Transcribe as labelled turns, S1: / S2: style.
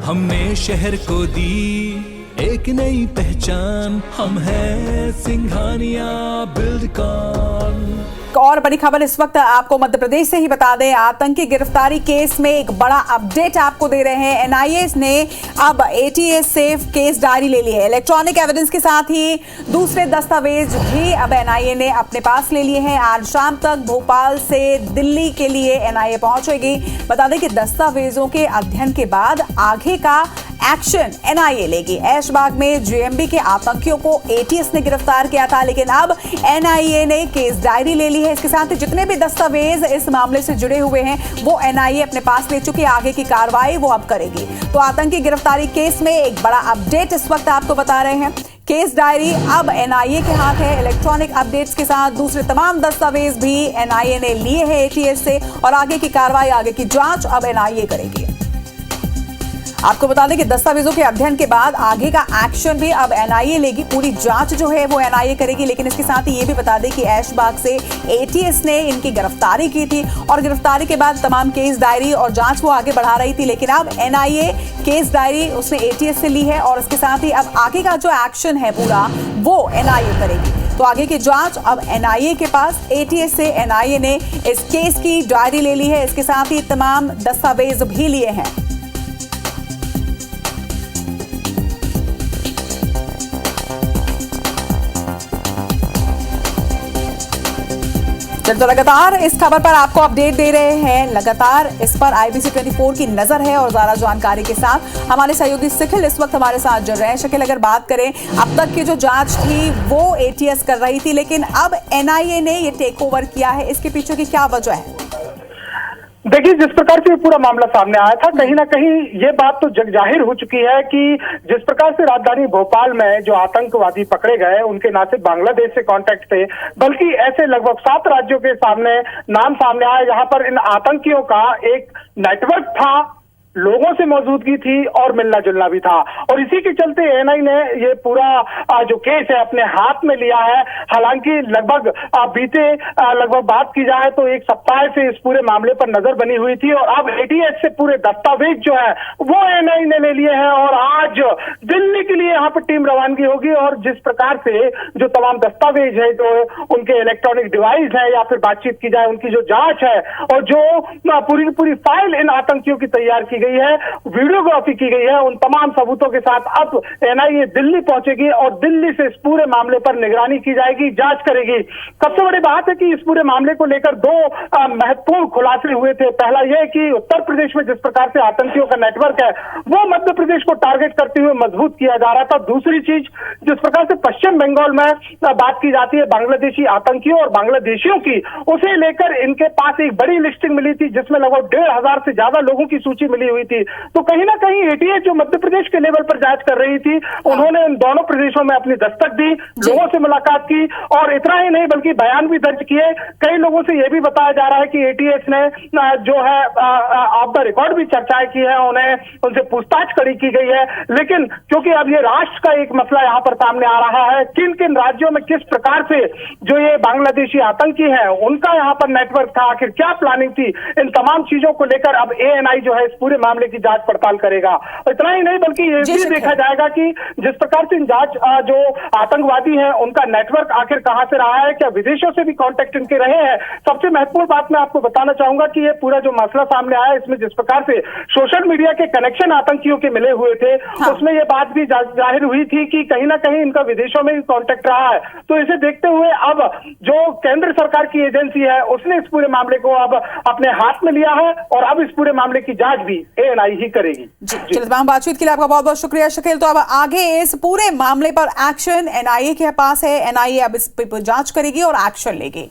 S1: हमने शहर को दी एक नई पहचान, हम हैं सिंघानिया बिल्डकॉन।
S2: और बड़ी खबर इस वक्त आपको मध्य प्रदेश से ही बता दें, आतंकी गिरफ्तारी केस में एक बड़ा अपडेट आपको दे रहे हैं। एनआईए ने अब एटीएस से केस डायरी ले ली है। इलेक्ट्रॉनिक एविडेंस के साथ ही दूसरे दस्तावेज भी अब एनआईए ने अपने पास ले लिए हैं। आज शाम तक भोपाल से दिल्ली के लिए एनआईए पहुंचेगी। बता दें कि दस्तावेजों के अध्ययन के बाद आगे का एक्शन एनआईए लेगी। ऐशबाग में जेएमबी के आतंकियों को एटीएस ने गिरफ्तार किया था, लेकिन अब एनआईए ने केस डायरी ले ली है। इसके साथ ही जितने भी दस्तावेज इस मामले से जुड़े हुए हैं वो एनआईए अपने पास ले चुकी है। आगे की कार्रवाई वो अब करेगी। तो आतंकी गिरफ्तारी केस में एक बड़ा अपडेट इस वक्त आपको बता रहे हैं। केस डायरी अब एनआईए के हाथ है। इलेक्ट्रॉनिक अपडेट्स के साथ दूसरे तमाम दस्तावेज भी एनआईए ने लिए हैं एटीएस से, और आगे की कार्रवाई, आगे की जांच अब एनआईए करेगी। आपको बता दें कि दस्तावेजों के अध्ययन के बाद आगे का एक्शन भी अब एनआईए लेगी। पूरी जांच जो है वो एनआईए करेगी। लेकिन इसके साथ ही ये भी बता दें कि ऐशबाग से एटीएस ने इनकी गिरफ्तारी की थी, और गिरफ्तारी के बाद तमाम केस डायरी और जांच वो आगे बढ़ा रही थी। लेकिन अब एनआईए केस डायरी उसने एटीएस से ली है, और इसके साथ ही अब आगे का जो एक्शन है पूरा वो एनआईए करेगी। तो आगे की जांच अब एनआईए के पास। एटीएस से एनआईए ने इस केस की डायरी ले ली है। इसके साथ ही तमाम दस्तावेज भी लिए हैं। तो लगातार इस खबर पर आपको अपडेट दे रहे हैं। लगातार इस पर IBC 24 की नजर है, और ज्यादा जानकारी के साथ हमारे सहयोगी शकील इस वक्त हमारे साथ जुड़ रहे हैं। शकील, अगर बात करें, अब तक की जो जांच थी वो एटीएस कर रही थी, लेकिन अब एनआईए ने ये टेक ओवर किया है। इसके पीछे की क्या वजह है?
S3: देखिए, जिस प्रकार से पूरा मामला सामने आया था, कहीं ना कहीं ये बात तो जग जाहिर हो चुकी है कि जिस प्रकार से राजधानी भोपाल में जो आतंकवादी पकड़े गए, उनके ना सिर्फ बांग्लादेश से कांटेक्ट थे, बल्कि ऐसे लगभग 7 राज्यों के नाम सामने आए जहां पर इन आतंकियों का एक नेटवर्क था, लोगों से मौजूदगी थी और मिलना जुलना भी था। और इसी के चलते एनआईए ने ये पूरा जो केस है अपने हाथ में लिया है। हालांकि लगभग लगभग बात की जाए तो 1 सप्ताह से इस पूरे मामले पर नजर बनी हुई थी, और अब एटीएस से पूरे दस्तावेज जो है वो एनआईए ने ले लिए हैं, और आज दिल्ली के लिए यहाँ पर टीम रवानगी होगी। और जिस प्रकार से जो तमाम दस्तावेज है, जो उनके इलेक्ट्रॉनिक डिवाइस है, या फिर बातचीत की जाए उनकी जो जांच है, और जो पूरी फाइल इन आतंकियों की तैयार की गई है, वीडियोग्राफी की गई है, उन तमाम सबूतों के साथ अब एनआईए दिल्ली पहुंचेगी, और दिल्ली से इस पूरे मामले पर निगरानी की जाएगी, जांच करेगी। सबसे बड़ी बात है कि इस पूरे मामले को लेकर 2 महत्वपूर्ण खुलासे हुए थे। पहला यह कि उत्तर प्रदेश में जिस प्रकार से आतंकियों का नेटवर्क है वो मध्य प्रदेश को टारगेट करते हुए मजबूत किया जा रहा था। दूसरी चीज, जिस प्रकार से पश्चिम बंगाल में बात की जाती है बांग्लादेशी आतंकियों और बांग्लादेशियों की, उसे लेकर इनके पास एक बड़ी लिस्टिंग मिली थी, जिसमें लगभग 1500 से ज्यादा लोगों की सूची मिली हुई थी। तो कहीं ना कहीं एटीएस जो मध्य प्रदेश के लेवल पर जांच कर रही थी, उन्होंने इन दोनों प्रदेशों में अपनी दस्तक दी, लोगों से मुलाकात की, और इतना ही नहीं बल्कि बयान भी दर्ज किए। कई लोगों से यह भी बताया जा रहा है कि एटीएस ने जो है ऑफ द रिकॉर्ड भी चर्चाएं की है, उनसे पूछताछ कड़ी की गई है। लेकिन क्योंकि अब ये राष्ट्र का एक मसला यहाँ पर सामने आ रहा है, किन किन राज्यों में किस प्रकार से जो ये बांग्लादेशी आतंकी है उनका यहाँ पर नेटवर्क था, आखिर क्या प्लानिंग थी, इन तमाम चीजों को लेकर अब एएनआई जो है इस पूरे मामले की जांच पड़ताल करेगा। इतना ही नहीं बल्कि ये भी देखा जाएगा कि जिस प्रकार से जो आतंकवादी हैं उनका नेटवर्क आखिर कहां से रहा है, क्या विदेशों से भी कांटेक्ट इनके रहे हैं। सबसे महत्वपूर्ण बात मैं आपको बताना चाहूंगा कि ये पूरा जो मसला सामने आया, इसमें जिस प्रकार से सोशल मीडिया के कनेक्शन आतंकियों के मिले हुए थे, उसमें यह बात भी जाहिर हुई थी कि कहीं ना कहीं इनका विदेशों में भी कांटेक्ट रहा है। तो इसे देखते हुए अब जो केंद्र सरकार की एजेंसी है उसने इस पूरे मामले को अब अपने हाथ में लिया है, और अब इस पूरे मामले की जांच भी एएनआई ही करेगी।
S2: चलिए, तमाम बातचीत के लिए आपका बहुत बहुत शुक्रिया शकील। तो अब आगे इस पूरे मामले पर एक्शन एनआईए के पास है। एनआईए अब इस पर जांच करेगी और एक्शन लेगी।